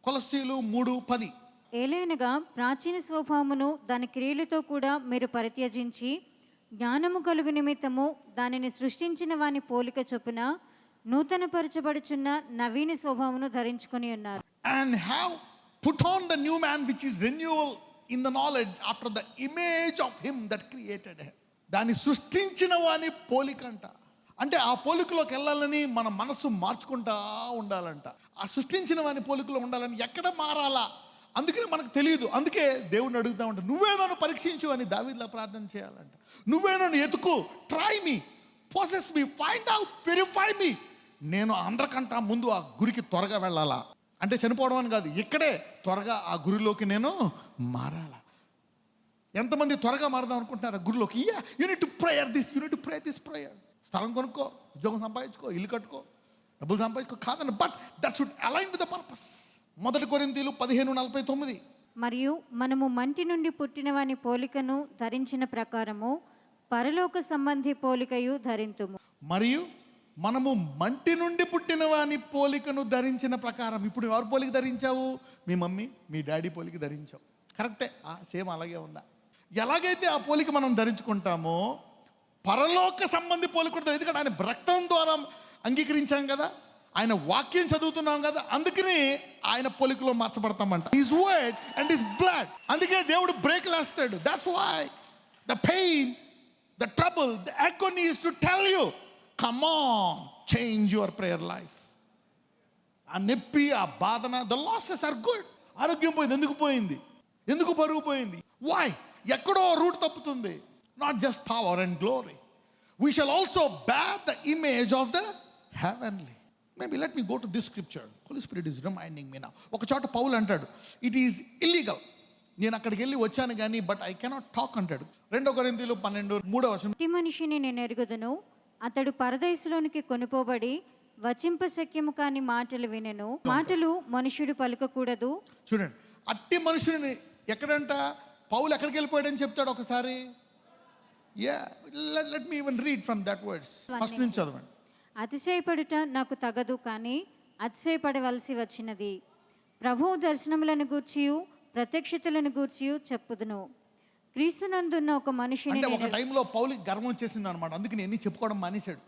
కొలస్సీలు 3:10. ఏలైనగా ప్రాచీన స్వభావమును దాని క్రియలతో కూడా మీరు పరిత్యజించి జ్ఞానము కలుగు నిమిత్తము దానిని సృష్టించిన వాని పోలిక చొప్పున నూతనపరచబడుచున్న నవీన స్వభావమును ధరించుకొని ఉన్నారు. And have put on the new man which is renewal in the knowledge after the image of him that created him. దాన్ని సృష్టించిన వాని పోలికంట. అంటే ఆ పోలికలోకి వెళ్ళాలని మన మనసు మార్చుకుంటా ఉండాలంట. ఆ సృష్టించిన వాని పోలికలో ఉండాలని ఎక్కడ మారాలా అందుకని మనకు తెలియదు. అందుకే దేవుడిని అడుగుతా ఉంటా, నువ్వే నన్ను పరీక్షించు అని దావీదులా ప్రార్థన చేయాలంట. నువ్వే నన్ను ఎతుకు, ట్రై మీ, పోసెస్ మీ, ఫైండ్ అవుట్, ప్యూరిఫై మీ. నేను అందరికంటా ముందు ఆ గురికి త్వరగా వెళ్ళాలా, అంటే చనిపోవడం అని కాదు, ఇక్కడే త్వరగా ఆ గురిలోకి నేను మారాలా. ఎంతమంది త్వరగా మారదాం అనుకుంటున్నారు ఆ గురిలోకి? You need to prayer this, you need to pray this prayer. స్థలం కొనుక్కో, ఉద్యోగం సంపాదించుకో, ఇల్లు కట్టుకో, డబ్బులు సంపాదించుకో కాదని, but that should align with the purpose. 1 కొరింథీయులు 15:49. మరియు మనము మంటి నుండి పుట్టిన వాని పోలికను ధరించిన ప్రకారము పరలోక సంబంధి పోలికయు ధరింతుము. మరియు మనము మంటి నుండి పుట్టిన వాని పోలికను ధరించిన ప్రకారం. ఇప్పుడు ఎవరి పోలిక ధరించావు? మీ మమ్మీ మీ డాడీ పోలిక ధరించావు. కరెక్టే, సేమ్ అలాగే ఉందా? ఎలాగైతే ఆ పోలిక మనం ధరించుకుంటామో పరలోక సంబంధి పోలిక కూడా, ఎందుకంటే ఆయన రక్తం ద్వారా అంగీకరించాం కదా, ఆయన వాక్యం చదువుతున్నాం కదా, అందుకని ఆయన పోలికలో మార్చబడతామంట. His word and his blood. అందుకే దేవుడు బ్రేక్ లేస్తాడు. That's why the pain, the trouble, the agony is to tell you, come on, change your prayer life. ఆ నొప్పి, ఆ బాధన, the losses are good. ఆరోగ్యం పోయింది. ఎందుకు పోయింది? ఎందుకు పరుగు పోయింది? వై? ఎక్కడో రూట్ తప్పుతుంది. Not just power and glory, we shall also bear the image of the heavenly. Maybe let me go to this scripture. Holy Spirit is reminding me now. ఒక చోట పౌలు అంటాడు, ఇట్ ఈస్ ఇల్లీగల్, నేను అక్కడికి వెళ్ళి వచ్చాను కానీ but I cannot talk అంటాడు. 2 కొరింథీయులు 12:3. ప్రతి మనిషిని నేను ఎరుగుదును, అతడు పరదేశంలోనికి కొనుపోబడి వచింప శక్యము కాని మాటలు వినెను, మాటలు మనుషుడు పలుకకూడదు. చూడండి, అట్టి మనుషుని ఎక్కడంట పౌలు ఎక్కడికి వెళ్ళిపోయాడని చెప్తాడు ఒకసారి. let me even read from that words. First నుంచి చదవండి. అతిశయపడుట నాకు తగదు, కానీ అతిశయపడవలసి వచ్చినది. ప్రభువు దర్శనములను గూర్చియు ప్రత్యక్షతలను గూర్చియు చెప్పుదును. క్రీస్తునందున్న ఒక మనిషిని, ఒక టైంలో పౌలుకి గర్వం వచ్చేసింది అనమాట. అందుకని ఎన్ని చెప్పుకోవడం మానేశాడు.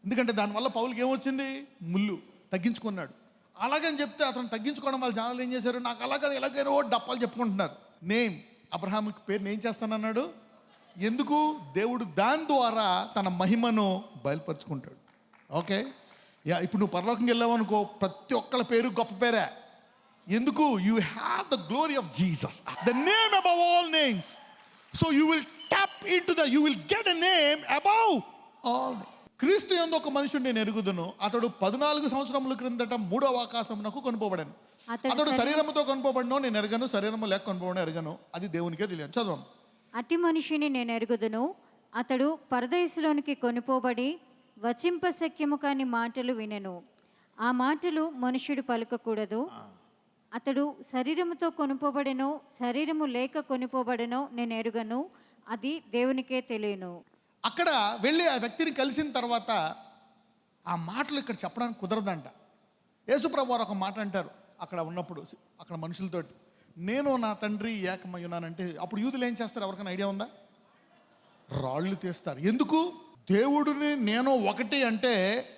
ఎందుకంటే దానివల్ల పౌలుకి ఏమొచ్చింది? ముళ్ళు. తగ్గించుకున్నాడు. అలాగని చెప్తే అతను తగ్గించుకోవడం వల్ల జనాలు ఏం చేశారు? నాకు అలాగని ఎలాగైనా డప్పాలు చెప్పుకుంటున్నారు. నేమ్ అబ్రహాముకి పేరుని ఏం చేస్తానన్నాడు? ఎందుకు? దేవుడు దాని ద్వారా తన మహిమను బయలుపరుచుకుంటాడు. ఓకే, ఇప్పుడు నువ్వు పరలోకంకి వెళ్ళావు అనుకో, ప్రతి ఒక్కళ్ళ పేరు గొప్ప పేరే. ఎందుకు? You have the glory of Jesus, the name above all names. So you will tap in to the, you will get a name above all. క్రీస్తు యందు ఒక మనుషుడు నేను ఎరుగుదును, అతడు 14 సంవత్సరముల క్రిందట 3వ ఆకాశమునకు కొనుపోబడాను. అతడు శరీరముతో కొనుపోబడినో నేను ఎరగను, శరీరము లేక కొనుపోబడిన ఎరగను, అది దేవునికే తెలియదు. చదవం. అట్టి మనిషిని నేను ఎరుగుదును, అతడు పరదేశంలోనికి కొనుపోబడి వచింప శక్యము కాని మాటలు వినెను, ఆ మాటలు మనుష్యుడు పలుకకూడదు. అతడు శరీరముతో కొనుపోబడెనో శరీరము లేక కొనుపోబడెనో నేను ఎరుగను, అది దేవునికే తెలియను. అక్కడ వెళ్ళి ఆ వ్యక్తిని కలిసిన తర్వాత ఆ మాటలు ఇక్కడ చెప్పడానికి కుదరదంట. యేసుప్రభు వారు ఒక మాట అంటారు అక్కడ ఉన్నప్పుడు, అక్కడ మనుషులతోటి, నేను నా తండ్రి ఏకమై ఉన్నానంటే అప్పుడు యూదులు ఏం చేస్తారు? ఎవరికైనా ఐడియా ఉందా? రాళ్ళు తీస్తారు. ఎందుకు? దేవుడిని నేను ఒకటి అంటే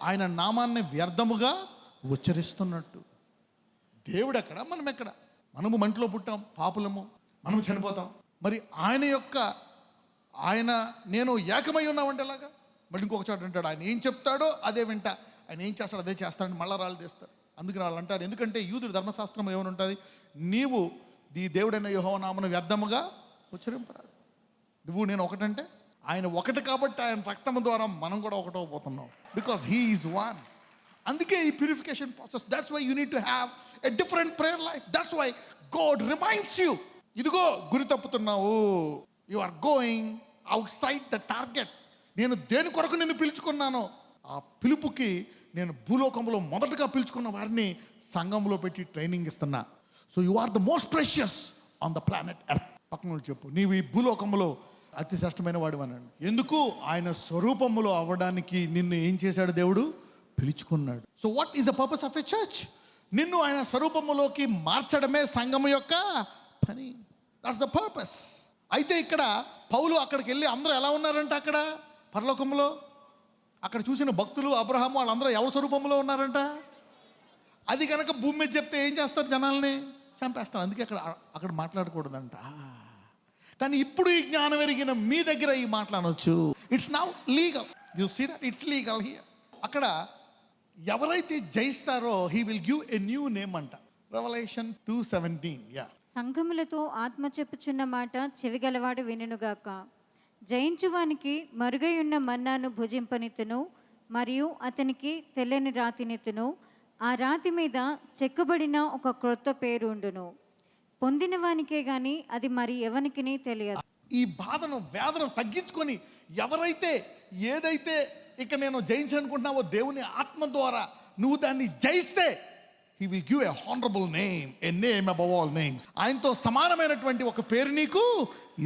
ఆయన నామాన్ని వ్యర్థముగా ఉచ్చరిస్తున్నట్టు. దేవుడు ఎక్కడ, మనం ఎక్కడ? మనము మంటలో పుట్టాం, పాపులము, మనం చనిపోతాం. మరి ఆయన నేను ఏకమై ఉన్నామంటే ఎలాగా? మళ్ళీ ఇంకొక చోట అంటాడు, ఆయన ఏం చెప్తాడో అదే వింటా, ఆయన ఏం చేస్తాడో అదే చేస్తాడని మళ్ళా రాళ్ళు తీస్తారు. అందుకని వాళ్ళు అంటారు, ఎందుకంటే యూదుడి ధర్మశాస్త్రం ఏమని ఉంటుంది? నీవు ఈ దేవుడైన యెహోవా నామమును వ్యర్థముగా ఉచ్చరింపరాదు. నువ్వు నేను ఒకటంటే ఆయన ఒకటి కాబట్టి ఆయన రక్తము ద్వారా మనం కూడా ఒకటవబోతున్నాం. Because he is one. అందుకే ఈ purification process. That's why you need to have a different prayer life. That's why God reminds you, ఇదిగో గురి తప్పుతున్నావు, you are going outside the target. నేను దేని కొరకు నిన్ను పిలుచుకున్నానో ఆ పిలుపుకి నేను భూలోకంలో మొదటగా పిలుచుకున్న వారిని సంఘంలో పెట్టి ట్రైనింగ్ ఇస్తున్నా. So you are the most precious on the planet earth. పక్కన చెప్పు, నీవు ఈ భూలోకంలో అతి శ్రేష్టమైన వాడు అన్నాడు. ఎందుకు? ఆయన స్వరూపములో అవ్వడానికి నిన్ను ఏం చేశాడు? దేవుడు పిలుచుకున్నాడు. So what is the purpose of a church? నిన్ను ఆయన స్వరూపములోకి మార్చడమే సంఘము యొక్క పని. That's the purpose. అయితే ఇక్కడ పౌలు అక్కడికి వెళ్ళి అందరూ ఎలా ఉన్నారంట అక్కడ పరలోకంలో? అక్కడ చూసిన భక్తులు అబ్రహాము వాళ్ళందరూ ఎవరి స్వరూపంలో ఉన్నారంట? అది కనుక భూమి మీద చెప్తే ఏం చేస్తారు? జనాల్ని చంపేస్తారు. అందుకే అక్కడ మాట్లాడకూడదంట. కానీ ఇప్పుడు ఈ జ్ఞానం ఎరిగిన మీ దగ్గర ఈ మాట్లాడవచ్చు. It's now legal. You see that it's legal here. అక్కడ ఎవరైతే జయిస్తారో he will give a new name అంట. రెవల్యూషన్ 2:17. యా. సంఘములతో ఆత్మ చెప్పుచున్న మాట చెవిగలవాడు వినుగాక. జయించువానికి మరుగై ఉన్న మన్నాను భుజింపనిత్తును, మరియు అతనికి తెల్లని రాతినిత్తును. ఆ రాతి మీద చెక్కబడిన ఒక క్రొత్త పేరు ఉండును. పొందిన వానికే గాని అది మరి ఎవనికిని తెలియదు. ఈ బాధను వేదన తగ్గించుకొని ఎవరైతే ఏదైతే ఇక నేను జయించాలనుకుంటున్నావో దేవుని ఆత్మ ద్వారా నువ్వు దాన్ని జయిస్తే he will give a honourable name, a name above all names. ఆయనతో సమానమైనటువంటి ఒక పేరు నీకు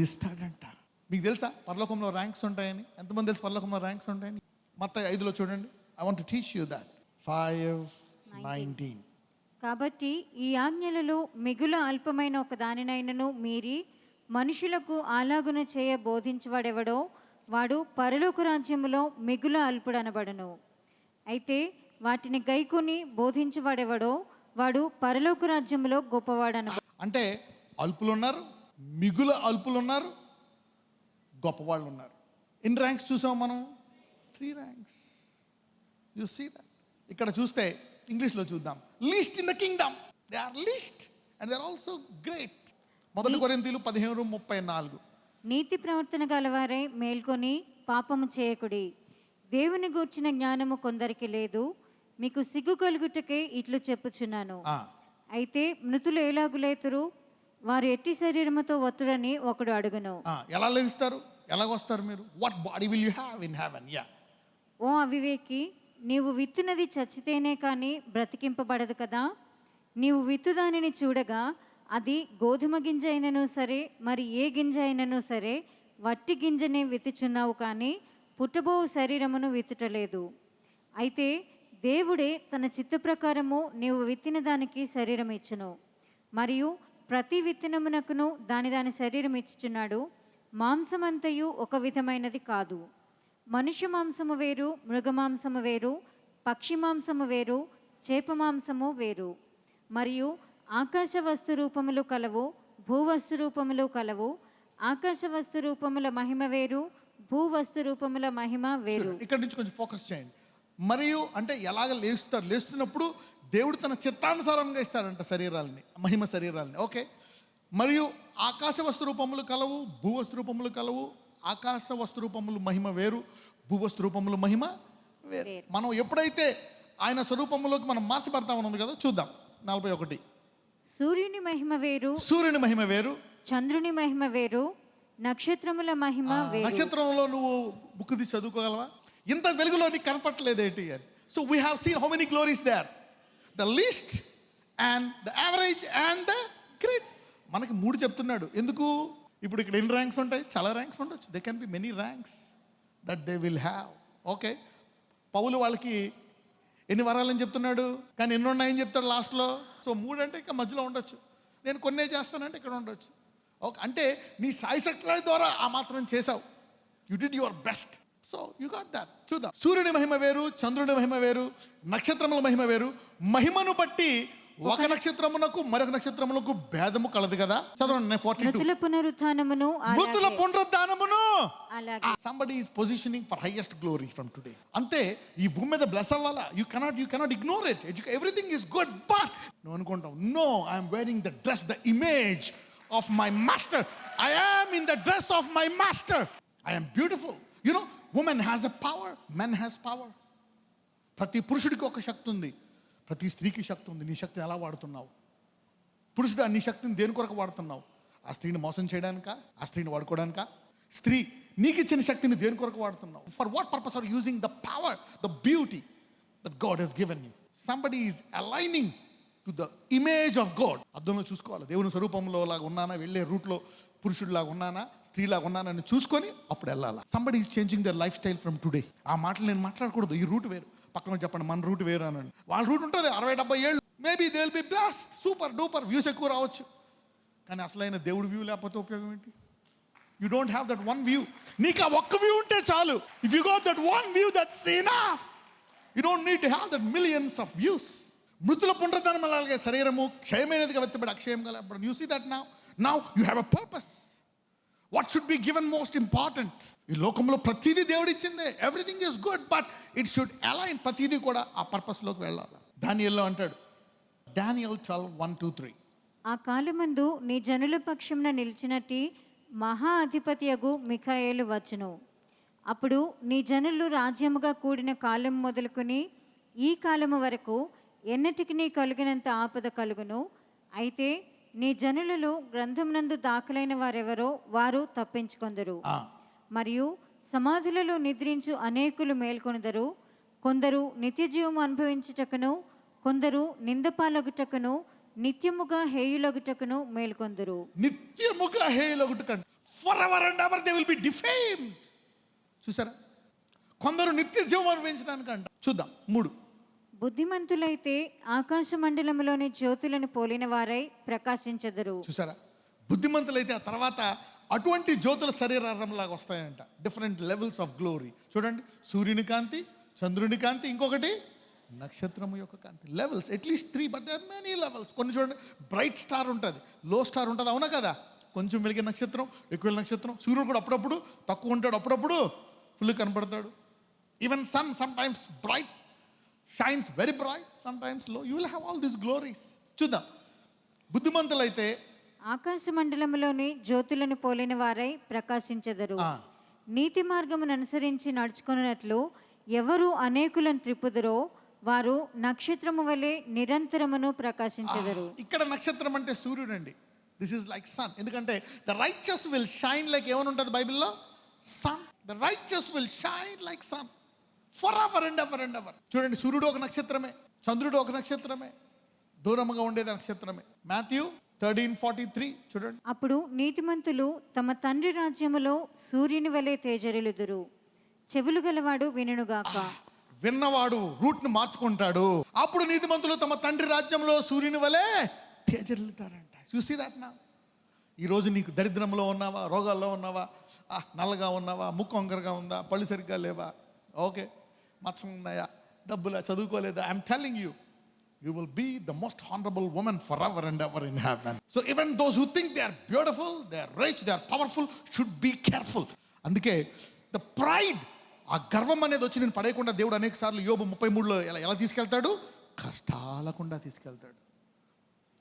ఇస్తాడంట. మీకు తెలుసా పరలోకంలో ర్యాంక్స్ ఉంటాయని? ఎంతమంది తెలుసు పరలోకంలో ర్యాంక్స్ ఉంటాయని? మత్తయి 5లో చూడండి. I want to teach you that. 5:19. కాబట్టి ఈ ఆజ్ఞలలో మిగుల అల్పమైన ఒక దానినైనను మీరి మనుషులకు అలాగున చేయ బోధించువాడెవడో వాడు పరలోక రాజ్యములో మిగుల అల్పుడనబడను. అయితే వాటిని గైకొని బోధించువాడెవడో వాడు పరలోక రాజ్యములో గొప్పవాడన. అంటే అల్పులు ఉన్నారు, మిగుల అల్పులు ఉన్నారు, గొప్పవాళ్ళు ఉన్నారు. ఎన్ని ర్యాంక్స్ చూసాం మనం? 3 ర్యాంక్స్. You see that. ఇక్కడ చూస్తే ఇంగ్లీష్లో చూద్దాం. Least in the kingdom. They are least and they are also great. 1 కొరింథీయులు 15:34. నీతి ప్రవర్తన గలవారే మేల్కొని పాపము చేయకుడి. దేవుని గూర్చిన జ్ఞానము కొందరికి లేదు. మీకు సిగ్గు కలుగుటకే ఇట్లు చెప్పుచున్నాను. అయితే మృతులు ఎలాగులేతురు? వారు ఎట్టి శరీరముతో వత్తురని ఒకడు అడుగును. ఎలా లేస్తారు? ఎలాగొస్తారు మీరు? What body will you have in heaven? Yeah. ఓ అవివేకి, నీవు విత్తునది చచ్చితేనే కానీ బ్రతికింపబడదు కదా. నీవు విత్తు దానిని చూడగా అది గోధుమ గింజ అయినను సరే, మరి ఏ గింజ అయినను సరే, వట్టి గింజనే విత్తుచున్నావు కానీ పుట్టబో శరీరమును విత్తుటలేదు. అయితే దేవుడే తన చిత్త ప్రకారము నీవు విత్తిన దానికి శరీరం ఇచ్చును. మరియు ప్రతి విత్తనమునకును దాని శరీరం ఇచ్చుచున్నాడు. మాంసమంతయు ఒక విధమైనది కాదు. మనుష్య మాంసము వేరు, మృగమాంసము వేరు, పక్షి మాంసము వేరు, చేప మాంసము వేరు. మరియు ఆకాశ వస్తు రూపములు కలవు, భూవస్తు రూపములు కలవు. ఆకాశ వస్తు రూపముల మహిమ వేరు, భూవస్తు రూపముల మహిమ వేరు. ఇక్కడ నుంచి కొంచెం ఫోకస్ చేయండి. మరియు అంటే ఎలాగ లేస్తారు? లేస్తున్నప్పుడు దేవుడు తన చిత్తానుసారంగా ఇస్తాడంట శరీరాలని, మహిమ శరీరాలని. ఓకే. మరియు ఆకాశ వస్తు రూపములు కలవు, భూవస్తు రూపములు కలవు. ఆకాశ వస్తు రూపములు మహిమ వేరు, భూవస్తు రూపములు మహిమ వేరు. మనం ఎప్పుడైతే ఆయన స్వరూపములోకి మనం మార్చబడతా ఉన్నది కదా, చూద్దాం. 41. సూర్యుని మహిమ వేరు, సూర్యుని మహిమ వేరు, చంద్రుని మహిమ వేరు, నక్షత్రముల మహిమ వేరు. నక్షత్రంలో నువ్వు బుక్ తీసి చదువుకోగలవా? ఇంత వెలుగులో నీకు కనపట్లేదేంటి అని. So we have seen how many glories there. The least and the average and the great. మనకి 3 చెప్తున్నాడు. ఎందుకు? ఇప్పుడు ఇక్కడ ఎన్ని ర్యాంక్స్ ఉంటాయి? చాలా ర్యాంక్స్ ఉండొచ్చు. They can be many ranks that they will have. Okay. పౌలు వాళ్ళకి ఎన్ని వరాలని చెప్తున్నాడు, కానీ ఎన్ని ఉన్నాయని చెప్తాడు లాస్ట్లో. సో 3 అంటే ఇంకా మధ్యలో ఉండొచ్చు. నేను కొన్నే చేస్తానంటే ఇక్కడ ఉండొచ్చు. ఓకే. అంటే నీ సాయశక్తుల ద్వారా ఆ మాత్రం చేసావు. You did your best. So you got that. చూద్దాం. సూర్యుని మహిమ వేరు, చంద్రుని మహిమ వేరు, నక్షత్రముల మహిమ వేరు. మహిమను బట్టి ఒక నక్షత్రమునకు మరొక నక్షత్రమునకు భేదము కలదు కదా. చదవండి. 42. మృతుల పునరుత్థానమును మృతుల పునరుద్ధానమును. అలాగే somebody is positioning for highest glory from today. అంతే. ఈ భూమి మీద బ్లెస్ అవ్వాలా. you cannot ignore it. Everything is good, but నువ్వు అనుకుంటావు, no, I am wearing the dress, the image of my master. I am in the dress of my master. I am beautiful. You know, woman has a power, man has power. ప్రతి పురుషుడికి ఒక శక్తి ఉంది, ప్రతి స్త్రీకి శక్తి ఉంది. నీ శక్తిని ఎలా వాడుతున్నావు? పురుషుడు నీ శక్తిని దేని కొరకు వాడుతున్నావు? ఆ స్త్రీని మోసం చేయడానికా? ఆ స్త్రీని వాడుకోవడానికా? స్త్రీ నీకు ఇచ్చిన శక్తిని దేని కొరకు వాడుతున్నావు? For what purpose are using the power, the beauty that God has given you? Somebody is aligning to the image of God. అద్దంలో చూసుకోవాలి. దేవుని స్వరూపంలో లాగా ఉన్నానా, వెళ్ళే రూట్లో పురుషుడిలాగా ఉన్నానా, స్త్రీలాగా ఉన్నానని చూసుకొని అప్పుడు వెళ్ళాలా. Somebody is changing their life style from today. ఆ మాటలు నేను మాట్లాడకూడదు. ఈ రూట్ వేరు. పక్కన చెప్పండి, మన రూట్ వేరు అనండి. వాళ్ళ రూట్ ఉంటుంది 60-70 ఏళ్ళు. Maybe they will be blast, super duper, views ఎక్కువ రావచ్చు. కానీ అసలైన దేవుడి వ్యూ లేకపోతే ఉపయోగం ఏంటి? You don't have that one view. నీకు ఆ ఒక్క వ్యూ ఉంటే చాలు. If you got that one view, that's enough. You don't need to have that millions of views. మృతుల పునరుద్ధరణ అలాగే శరీరము క్షయమైనదిగా వెత్తబడి అక్షయం కలపడం. You see that now you have a purpose. What should be given most important? ఈ లోకంలో ప్రతిదీ దేవుడు ఇచ్చిందే. Everything is good, but it should align. ప్రతిదీ కూడా ఆ పర్పస్లోకి వెళ్ళాలి. దానియేల్లో అంటాడు, డానియల్ 12:1-3, ఆ కాలమందు నీ జనుల పక్షమున నిలిచినట్టి మహా అధిపతియగు మిఖాయేలు వచ్చును. అప్పుడు నీ జనులు రాజ్యముగా కూడిన కాలం మొదలుకొని ఈ కాలము వరకు ఎన్నటికి నీ కలిగినంత ఆపద కలుగును. అయితే నీ జనులలో గ్రంథమునందు దాఖలైన వారెవరో వారు తప్పించుకొందరు. మరియు సమాధులలో నిద్రించు అనేకులు మేల్కొనుదరు. కొందరు నిత్యజీవం అనుభవించుటకును, కొందరు నిందపాలగుటకును, నిత్యముగా హేయులగుటకును మేల్కొందరు. నిత్యముగా హేయులగుటకు, for ever and ever they will be defamed. చూసారా? కొందరు నిత్య జీవం అనుభవించడానికి అంట. చూద్దాం 3. బుద్ధిమంతులైతే ఆకాశ మండలములోని జ్యోతులను పోలిన వారై ప్రకాశించెదరు. చూసారా? బుద్ధిమంతులైతే ఆ తర్వాత అటువంటి జ్యోతుల శరీరంలాగా వస్తాయంట. Different levels of glory. చూడండి, సూర్యుని కాంతి, చంద్రుని కాంతి, ఇంకొకటి నక్షత్రము యొక్క కాంతి. Levels at least 3, but there many levels. కొన్ని చూడండి, బ్రైట్ స్టార్ ఉంటుంది, లో స్టార్ ఉంటుంది, అవునా కదా? కొంచెం వెలిగే నక్షత్రం, ఎక్కువ నక్షత్రం. సూర్యుడు కూడా అప్పుడప్పుడు తక్కువ ఉంటాడు, అప్పుడప్పుడు ఫుల్ కనపడతాడు. Even sun sometimes bright, shines very bright, sometimes low. You will have all these glories. చూద్దాం. బుద్ధిమంతులైతే ఆకాశ మండలములోని జ్యోతులను పోలిన వారై ప్రకాశించెదరు. నీతి మార్గమును అనుసరించి నడుచుకున్నట్లు ఎవరు అనేకులను త్రిప్పుదురో వారు నక్షత్రము వలె నిరంతరమును ప్రకాశించెదరు. ఇక్కడ నక్షత్రం అంటే సూర్యుడు అండి. This is like sun. ఎందుకంటే the righteous will shine like, ఏమని ఉంటుంది బైబిల్లో? Sun. The righteous will shine like sun for ever and ever and ever. చూడండి, సూర్యుడు ఒక నక్షత్రమే, చంద్రుడు ఒక నక్షత్రమే, దూరముగా ఉండేది నక్షత్రమే. మాథ్యూ 13:43 చూడండి. అప్పుడు నీతిమంతులు తమ తండ్రి రాజ్యములో సూర్యుని వలె తేజరిల్లుదురు. చెవులు గలవాడు వినుగాక. విన్నవాడు రూట్ను మార్చుకుంటాడు. అప్పుడు నీతిమంతులు తమ తండ్రి రాజ్యంలో సూర్యుని వలె తేజరిల్లుతారంట. చూసి దాట్ నా. ఈరోజు నీకు దరిద్రంలో ఉన్నావా, రోగాల్లో ఉన్నావా, నల్లగా ఉన్నావా, ముక్కు వంకరగా ఉందా, పళ్ళు సరిగ్గా లేవా, ఓకే, మచ్చం ఉన్నాయా, డబ్బులా, చదువుకోలేదా, I'm telling you, you will be the most honorable woman forever and ever in heaven. So even those who think they are beautiful, they are rich, they are powerful, should be careful. అందుకే the pride, ఆ గర్వం అనేది వచ్చి నేను పడేయకుండా దేవుడు అనేక సార్లు యోబు 33లో ఎలా తీసుకెళ్తాడు? కష్టాలకుండా తీసుకెళ్తాడు.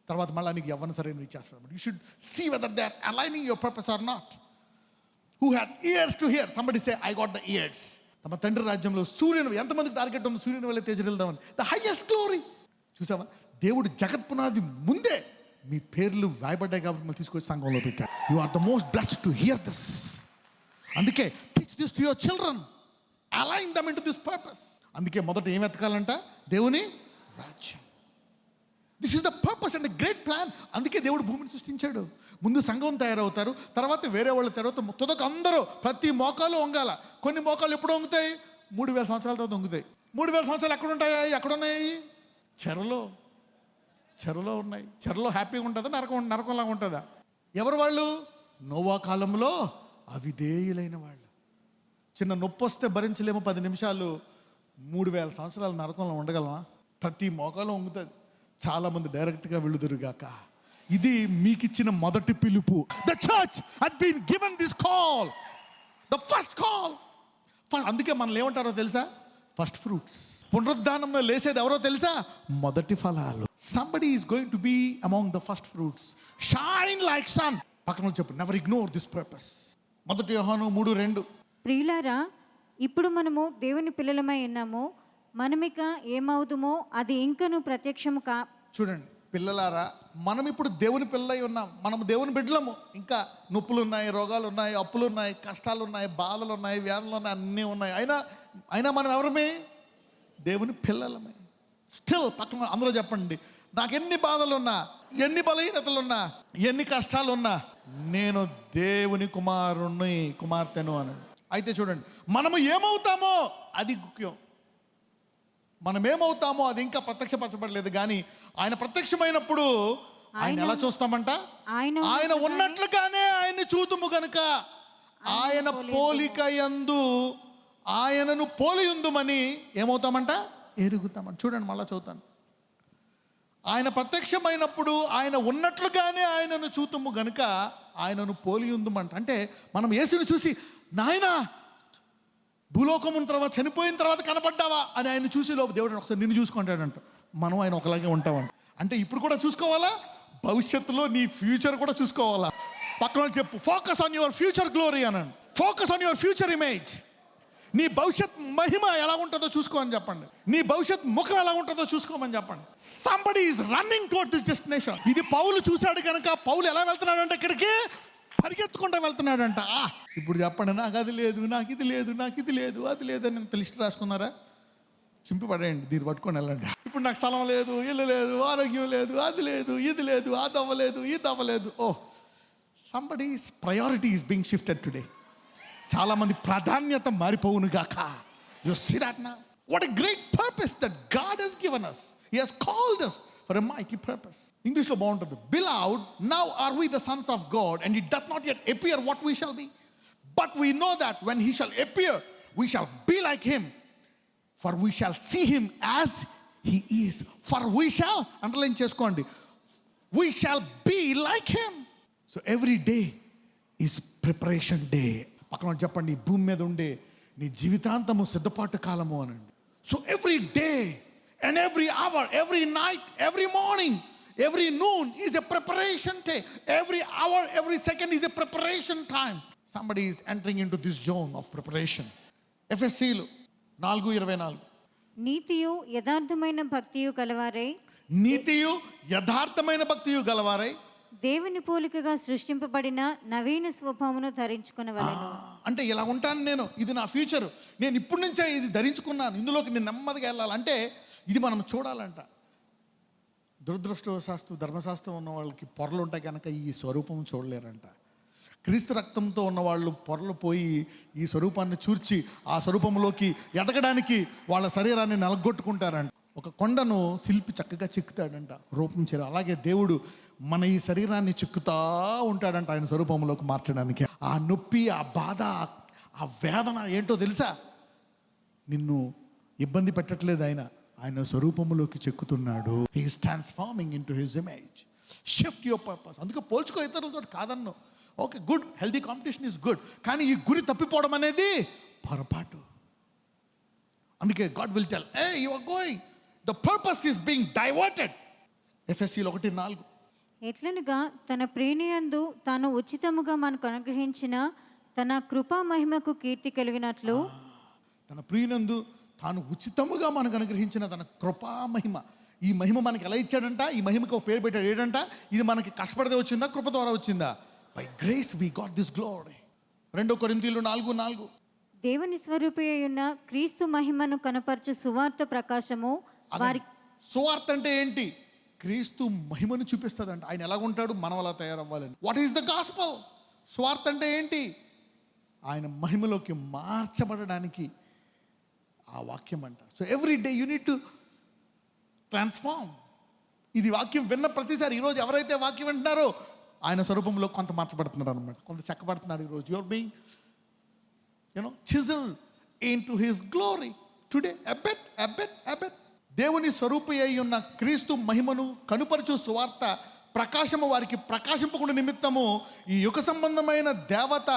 తర్వాత మళ్ళీ నీకు ఎవరిని సరైన ఇచ్చేస్తాడు. You should see whether they are aligning your purpose or not. Who had ears to hear? Somebody say, I got the ears. తమ తండ్రి రాజ్యంలో సూర్యుని, ఎంతమందికి టార్గెట్ ఉంది? సూర్యుని వల్ల తేజరిల్దామని. The highest glory. చూసావా? దేవుడు జగత్పునాది ముందే మీ పేర్లు వ్రాయబడ్డాయి కాబట్టి మళ్ళీ తీసుకొచ్చి సంఘంలో పెట్టాడు. You are the most blessed to hear this. అందుకే teach this to your children, align them into this purpose. అందుకే మొదట ఏం ఎతకాలంట? దేవుని రాజ్యం. This is the purpose and great plan. అందుకే దేవుడు భూమిని సృష్టించాడు. ముందు సంఘం తయారవుతారు, తర్వాత వేరే వాళ్ళు తయారవుతారు. తుదకు అందరూ ప్రతి మోకాలు వంగాల. కొన్ని మోకాలు ఎప్పుడు వంగుతాయి? 3000 సంవత్సరాల తర్వాత వంగుతాయి. 3000 సంవత్సరాలు ఎక్కడ ఉంటాయి? ఎక్కడున్నాయి? చెరలో ఉన్నాయి. చెరలో హ్యాపీగా ఉంటుందా? నరకంలాగా ఉంటుందా? ఎవరు వాళ్ళు? నోవా కాలంలో అవిధేయులైన వాళ్ళు. చిన్న నొప్పి వస్తే భరించలేము 10 నిమిషాలు. 3000 సంవత్సరాలు నరకంలో ఉండగలమా? ప్రతి మోకాలు వంగుతుంది. చాలామంది డైరెక్ట్గా వెళ్ళుదురుగాక. ఇది మీకు ఇచ్చిన మొదటి పిలుపు. The church has been given this call, the first call. అందుకే మనల్ని ఏమంటారో తెలుసా? First fruits. పునరుద్ధానంలో లేసేది ఎవరో తెలుసా? మొదటి ఫలాలు. Somebody is going to be among the first fruits. Shine like sun. పక్కన చెప్పు, నెవర్ ఇగ్నోర్ దిస్ పర్పస్. 1 యోహాను 3:2. ప్రియులారా, ఇప్పుడు మనము దేవుని పిల్లలమై ఉన్నాము. మనమిక ఏమవుదుమో అది ఇంకను ప్రత్యక్షము చూడండి పిల్లలారా, మనం ఇప్పుడు దేవుని పిల్లలై ఉన్నాం. మనం దేవుని బిడ్డలము. ఇంకా నొప్పులు ఉన్నాయి, రోగాలు ఉన్నాయి, అప్పులు ఉన్నాయి, కష్టాలు ఉన్నాయి, బాధలు ఉన్నాయి, వ్యాధులు ఉన్నాయి, అన్నీ ఉన్నాయి. అయినా మనం ఎవరమే? దేవుని పిల్లలమే. స్టిల్ పక్కన అందరూ చెప్పండి, నాకు ఎన్ని బాధలున్నా, ఎన్ని బలహీనతలున్నా, ఎన్ని కష్టాలున్నా, నేను దేవుని కుమార్తెను అని. అయితే చూడండి, మనము ఏమవుతామో అది ముఖ్యం. మనం ఏమవుతామో అది ఇంకా ప్రత్యక్షపరచబడలేదు, కానీ ఆయన ప్రత్యక్షమైనప్పుడు ఆయన ఎలా చూస్తామంట? ఆయన ఉన్నట్లుగానే ఆయన్ని చూతుము గనుక ఆయన పోలిక యందు ఆయనను పోలియుందుమని ఏమవుతామంట? ఎరుగుతామంట. చూడండి, మళ్ళా చదువుతాను. ఆయన ప్రత్యక్షమైనప్పుడు ఆయన ఉన్నట్లుగానే ఆయనను చూతుము గనుక ఆయనను పోలియుందుమంట. అంటే మనం యేసుని చూసి, నాయనా భూలోకం ఉన్న తర్వాత, చనిపోయిన తర్వాత కనపడ్డావా అని ఆయన చూసి లోపు దేవుడు ఒకసారి నిన్ను చూసుకుంటాడంట. మనం ఆయన ఒకలాగే ఉంటామంట. అంటే ఇప్పుడు కూడా చూసుకోవాలా, భవిష్యత్తులో నీ ఫ్యూచర్ కూడా చూసుకోవాలా. పక్కన చెప్పు, focus on your future glory అనండి. Focus on your future image. నీ భవిష్యత్ మహిమ ఎలా ఉంటుందో చూసుకోమని చెప్పండి. నీ భవిష్యత్ ముఖం ఎలా ఉంటుందో చూసుకోమని చెప్పండి. Somebody is running towards this destination. ఇది పౌలు చూశాడు కనుక పౌలు ఎలా వెళ్తున్నాడంటే ఇక్కడికి పరిగెత్తుకుంటూ వెళ్తున్నాడంట. ఇప్పుడు చెప్పండి, నాకు అది లేదు, నాకు ఇది లేదు, నాకు ఇది లేదు, అది లేదు అని ఇంత లిస్ట్ రాసుకున్నారా? చింపి పడేయండి, దీన్ని పట్టుకొని వెళ్ళండి. ఇప్పుడు నాకు స్థలం లేదు, ఇల్లు లేదు, ఆరోగ్యం లేదు, అది లేదు, ఇది లేదు, అది అవ్వలేదు, ఇది అవ్వలేదు. Oh, somebody's priority is being shifted today. చాలా మంది ప్రాధాన్యత మారిపోవును గాక. You see that now. What a great purpose that God has given us. He has called us for a mighty purpose. ఇంగ్లీష్లో బాగుంటుంది. Beloved, now are we the sons of God, and it doth not yet appear what we shall be. But we know that when he shall appear, we shall be like him, for we shall see him as he is. For we shall, underline చేసుకోండి, we shall be like him. So every day is preparation day. పక్కన చెప్పండి, భూమి మీద ఉండే నీ జీవితాంతము సిద్ధపాటు కాలము అనండి. So every day and every hour, every night, every morning, every noon is a preparation day. Every hour, every second is a preparation time. Somebody is entering into this zone of preparation. ఎఫెసీలు 4:24. నీతియు యథార్థమైన భక్తియు గలవారై, నీతియు యథార్థమైన భక్తియు గలవారై దేవుని పోలికగా సృష్టింపబడిన నవీన స్వభావమును ధరించుకొనవలెను. అంటే ఇలా ఉంటాను నేను, ఇది నా ఫ్యూచర్, నేను ఇప్పటి నుంచే ఇది ధరించుకున్నాను, ఇందులోకి నేను నెమ్మదిగా వెళ్ళాలంటే ఇది మనం చూడాలంట. దురదృష్టవశాస్తు ధర్మశాస్త్రం ఉన్న వాళ్ళకి పొరలు ఉంటాయి కనుక ఈ స్వరూపం చూడలేరంట. క్రీస్తు రక్తంతో ఉన్నవాళ్ళు పొరలు పోయి ఈ స్వరూపాన్ని చూర్చి ఆ స్వరూపంలోకి ఎదగడానికి వాళ్ళ శరీరాన్ని నలగొట్టుకుంటారంట. ఒక కొండను శిల్పి చక్కగా చెక్కుతాడంట రూపం చేయడం. అలాగే దేవుడు మన ఈ శరీరాన్ని చెక్కుతా ఉంటాడంట ఆయన స్వరూపంలోకి మార్చడానికి. ఆ నొప్పి, ఆ బాధ, ఆ వేదన ఏంటో తెలుసా? నిన్ను ఇబ్బంది పెట్టట్లేదు ఆయన, ఆయన స్వరూపంలోకి చెక్కుతున్నాడు. He is transforming into his image. Shift your purpose. అందుకే పోల్చుకో ఇతరులతో కాదన్ను. Okay, good, healthy competition is good, కానీ ఈ గురి తప్పిపోవడం అనేది పొరపాటు. అందుకే God will tell, hey you are going, the purpose is being diverted. ఎఫెసీలు 1:4. ఎట్లనగా తన ప్రేణియందు తాను ఉచితముగా మనకు అనుగ్రహించిన తన కృపా మహిమకు కీర్తి కలిగినట్లు, తన ప్రియునందు తాను ఉచితముగా మనకు అనుగ్రహించిన తన కృపా మహిమ. ఈ మహిమ మనకి ఎలా ఇచ్చాడంట? ఈ మహిమకు ఒక పేరు పెట్టాడు. ఏంటంట? ఇది మనకి కష్టపడితే వచ్చిందా, కృప ద్వారా వచ్చిందా? By grace we got this glory. 2 కొరింథీయులు 4:4. దేవుని స్వరూపి ఉన్న క్రీస్తు మహిమను కనపరచు సువార్త ప్రకాశము వారి. సువార్త అంటే ఏంటి? క్రీస్తు మహిమను చూపిస్తుందంట. ఆయన ఎలాగుంటాడు, మనం అలా తయారవ్వాలని. What is the gospel? సువార్త అంటే ఏంటి? ఆయన మహిమలోకి మార్చబడడానికి ఆ వాక్యం అంట. So every day you need to transform. ఇది వాక్యం విన్న ప్రతిసారి, ఈరోజు ఎవరైతే వాక్యం వింటున్నారో ఆయన స్వరూపంలో కొంత మార్చబడుతున్నారు అనమాట, కొంత చెక్కబడుతున్నారు. ఈరోజు your being chiseled into his glory today. a bit. దేవుని స్వరూపి అయి ఉన్న క్రీస్తు మహిమను కనుపరచు సువార్త ప్రకాశము వారికి ప్రకాశింపకుండా నిమిత్తము ఈ యుగ సంబంధమైన దేవత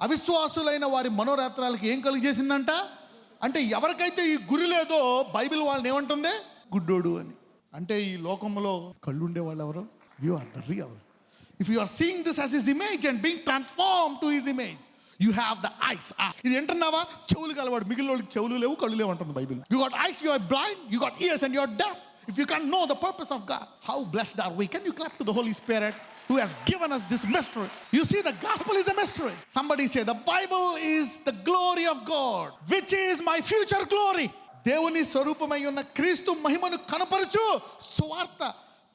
అవిశ్వాసులైన వారి మనోరాత్రాలకి ఏం కలిగజేసిందంట? అంటే ఎవరికైతే ఈ గురి లేదో బైబిల్ వాళ్ళని ఏమంటుంది? గుడ్డోడు అని. అంటే ఈ లోకంలో కళ్ళు ఉండే వాళ్ళు ఎవరు? You are the real. If you are seeing this as his image and being transform to his image, you have the eyes. ఇది ఏంటన్నావా? చెవులు కలవాడు, మిగిలిన వాళ్ళకి చెవులు లేవు, కళ్ళు లేవు అంటుంది Bible. You got eyes, you are blind, you got ears and you are deaf. If you can't know the purpose of God, how blessed are we? Can you clap to the Holy Spirit who has given us this mystery? You see, the gospel is a mystery. Somebody say, the Bible is the glory of God, which is my future glory. దేవుని స్వరూపమై ఉన్న క్రీస్తు మహిమను కనపరచు సువార్త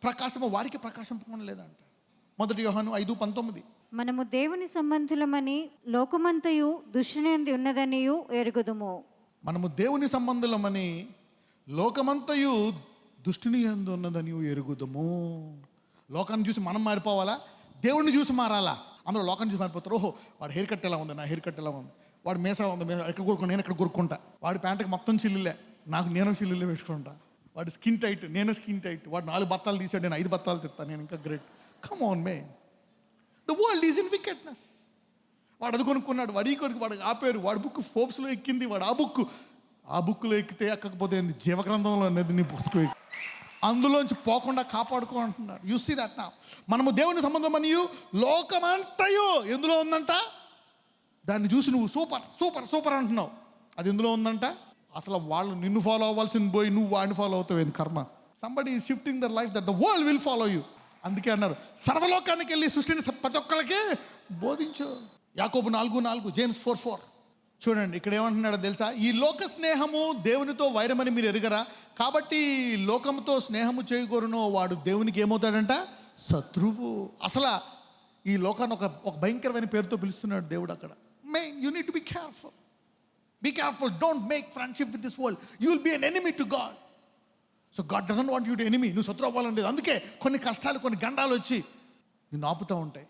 ప్రకాశము వారికి ప్రకాశింపడం లేదంట. 1 యోహాను 5:19. మనము దేవుని సంబంధులమని లోకమంతయు దుష్టునియందు ఉన్నదనియు ఎరుగుదుము. మనము దేవుని సంబంధులమని లోకమంతయు దుష్టుని యందు ఉన్నదని ఎరుగుదము. లోకాన్ని చూసి మనం మారిపోవాలా, దేవుడిని చూసి మారాలా? అందులో లోకాన్ని చూసి మారిపోతారు. ఓహో, వాడు హెయిర్ కట్ ఎలా ఉంది, నా హెయిర్ కట్ ఎలా ఉంది, వాడు మేసా ఉంది, ఎక్కడ కొరుకుంటా, నేను ఎక్కడ కొరుక్కుంటా, వాడి ప్యాంటుకి మొత్తం చిల్లులే, నేను చిల్లులే వేసుకుంటా, వాడు స్కిన్ టైట్, నేను స్కిన్ టైట్, వాడు 4 బత్తాలు తీసాడు, నేను 5 బత్తాలు తిత్తాను, నేను ఇంకా great. Come on man, the world is in wickedness. వాడు అది కొనుక్కున్నాడు, వాడు ఈ కొనుక్కు, వాడు ఆపారు, వాడు బుక్ ఫోర్బ్స్లో ఎక్కింది, వాడు ఆ బుక్లో ఎక్కితే ఎక్కకపోతే జీవగ్రంథంలో అనేది నీ పుస్తకం అందులోంచి పోకుండా కాపాడుకో అంటున్నారు. You see that now. మనము దేవుని సంబంధం మరియు లోకమంతయు ఎందులో ఉందంట? దాన్ని చూసి నువ్వు సూపర్ సూపర్ సూపర్ అంటున్నావు. అది ఎందులో ఉందంట? అసలు వాళ్ళు నిన్ను ఫాలో అవ్వాల్సింది పోయి నువ్వు వాడిని ఫాలో అవుతావు. ఏంది కర్మ? Somebody is shifting their life that the world will follow you. అందుకే అన్నారు, సర్వలోకానికి వెళ్ళి సృష్టిని ప్రతి ఒక్కరికి బోధించు. యాకోబు 4:4, జేమ్స్ 4:4. చూడండి ఇక్కడ ఏమంటున్నాడో తెలుసా? ఈ లోక స్నేహము దేవునితో వైరమని మీరు ఎరుగరా? కాబట్టి లోకంతో స్నేహము చేయకూడను వాడు దేవునికి ఏమవుతాడంట? శత్రువు. అసలు ఈ లోకాన్ని ఒక భయంకరమైన పేరుతో పిలుస్తున్నాడు దేవుడు అక్కడ. You need to be careful. Be careful. Don't make friendship with this world. You will be an enemy to God. So God doesn't want you to enemy. నువ్వు శత్రువు అవ్వాలంటే అందుకే కొన్ని కష్టాలు, కొన్ని గండాలు వచ్చి నిన్ను ఆపుతూ ఉంటాయి,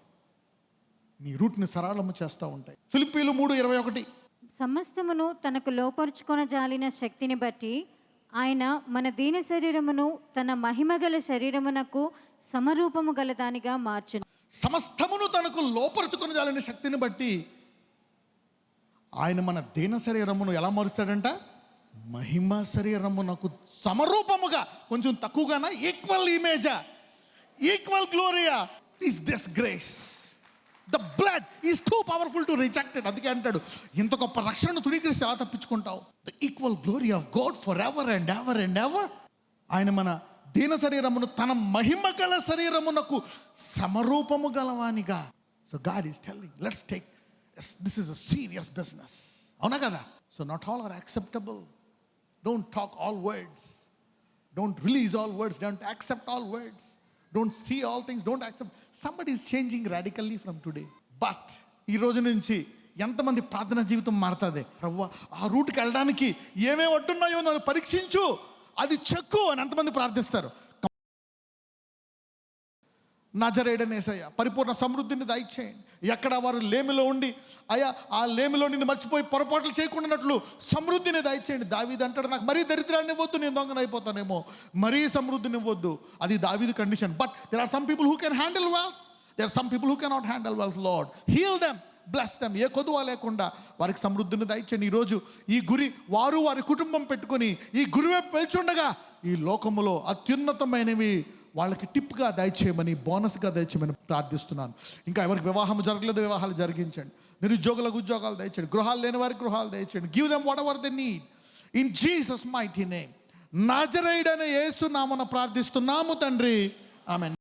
నీ రూట్ని సరళము చేస్తూ ఉంటాయి. ఫిలిప్పీలు 3:21. సమస్తమును తనకు లోపరుచుకొన జాలిన శక్తిని బట్టి ఆయన మన దీన శరీరమును తన మహిమగల శరీరమునకు సమరూపము గలదానిగా మార్చును. సమస్తమును తనకు లోపరుచుకొని జాలిన శక్తిని బట్టి ఆయన మన దీన శరీరమును ఎలా మారుస్తాడంట? మహిమ శరీరమునకు సమరూపముగా. కొంచెం తక్కువగానా? ఈక్వల్ ఇమేజా, ఈక్వల్ గ్లోరియా is this grace. The blood is too powerful to reject it. అందుకే అంటాడు, ఇంత గొప్ప రక్షణను తుణీకరిస్తే ఎలా తప్పించుకుంటావు? The equal glory of God for ever and ever and ever. ఆయన మన దీన శరీరమును తన మహిమ గల శరీరమునకు సమరూపము గలవానిగా. So God is telling, let's take this is a serious business. అవునా కదా? So not all are acceptable. Don't talk all words, don't release all words, don't accept all words, don't see all things, don't accept. Somebody is changing radically from today. But ఈ రోజు నుంచి ఎంతమంది ప్రార్థన జీవితం మారుతుంది? ప్రభువా, ఆ రూట్కి వెళ్ళడానికి ఏమేమి అడ్డున్నాయో నన్ను పరీక్షించు, అది చెక్కు అని ఎంతమంది ప్రార్థిస్తారు? నజరేయుడైన యేసయ్య పరిపూర్ణ సమృద్ధిని దయచేయండి. ఎక్కడ వారు లేమిలో ఉండి అయ్యా ఆ లేమిలో నిన్ను మర్చిపోయి పొరపాట్లు చేయకుండానట్లు సమృద్ధిని దయచేయండి. దావీదు అంటాడు, నాకు మరీ దరిద్రాన్ని ఇవ్వద్దు, నేను దొంగనైపోతానేమో, మరీ సమృద్ధిని ఇవ్వద్దు. అది దావీదు condition. But there are some people who can handle wealth, there are some people who cannot handle wealth. Lord heal them, bless them. ఏ కొదువ లేకుండా వారికి సమృద్ధిని దయచేయండి. ఈరోజు ఈ గురి వారు వారి కుటుంబం పెట్టుకొని ఈ గురివే పెంచుండగా ఈ లోకములో అత్యున్నతమైనవి వాళ్ళకి టిప్గా దయచేయమని, బోనస్గా దయచేయమని ప్రార్థిస్తున్నాను. ఇంకా ఎవరికి వివాహం జరగలేదు, వివాహాలు జరిగించండి. నిరుద్యోగులకు ఉద్యోగాలు దయచేయండి. గృహాలు లేని వారికి గృహాలు దయచేయండి. Give them what ever they need in Jesus mighty name. నజరేయుడైన యేసు నామమున ప్రార్థిస్తున్నాము తండ్రి. ఆమేన్.